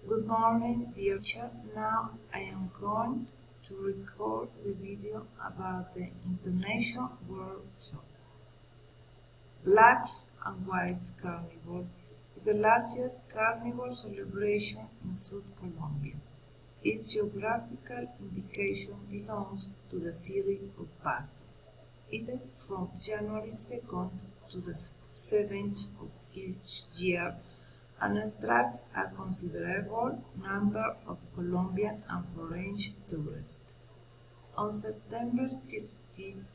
Good morning, dear teacher. Now I am going to record the video about the Intonation Workshop. Blacks and Whites Carnival is the largest carnival celebration in South Colombia. Its geographical indication belongs to the city of Pasto. It is from January 2nd to the 7th of each year and attracts a considerable number of Colombian and foreign tourists. On September 13,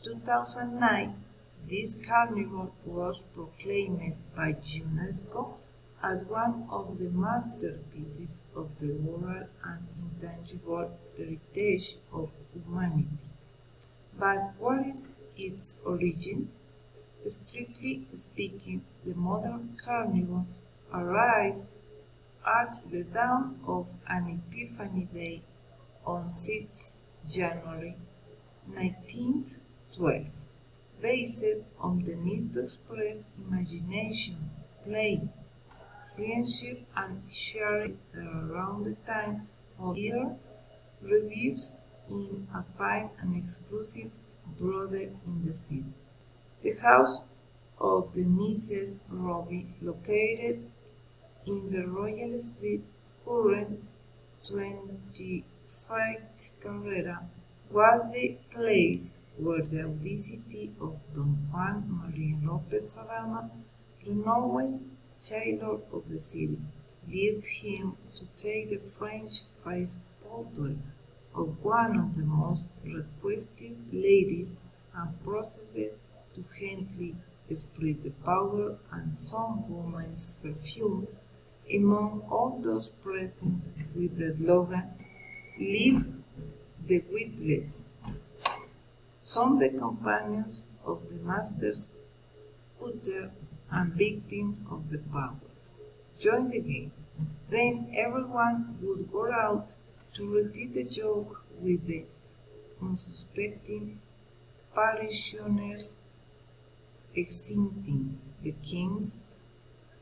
2009, this carnival was proclaimed by UNESCO as one of the masterpieces of the oral and intangible heritage of humanity. But what is its origin? Strictly speaking, the modern carnival arises at the dawn of an Epiphany Day on 6 January 1912, based on the need to express imagination, play, friendship, and sharing around the time of year revives in a fine and exclusive brothel in the city. The house of the Mrs. Robbie, located in the Royal Street, current 25th Carrera, was the place where the audacity of Don Juan Maria Lopez Solana, renowned tailor of the city, led him to take the French face portrait of one of the most requested ladies and proceeded to gently spread the powder and some woman's perfume among all those present with the slogan, "Leave the witless." Some of the companions of the master's cutter and victims of the power joined the game. Then everyone would go out to repeat the joke with the unsuspecting parishioners exciting the kings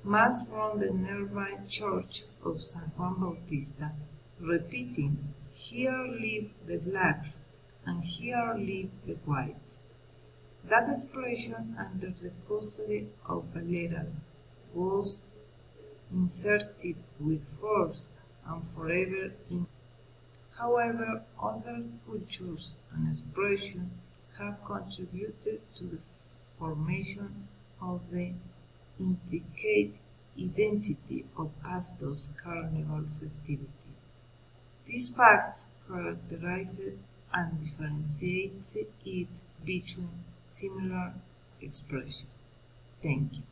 must from the nearby church of San Juan Bautista, repeating, "Here live the blacks, and here live the whites." That expression, under the custody of Galeras, was inserted with force and forever in. However, other cultures and expressions have contributed to the formation of the intricate identity of Pasto's carnival festivities. This fact characterizes and differentiates it between similar expressions. Thank you.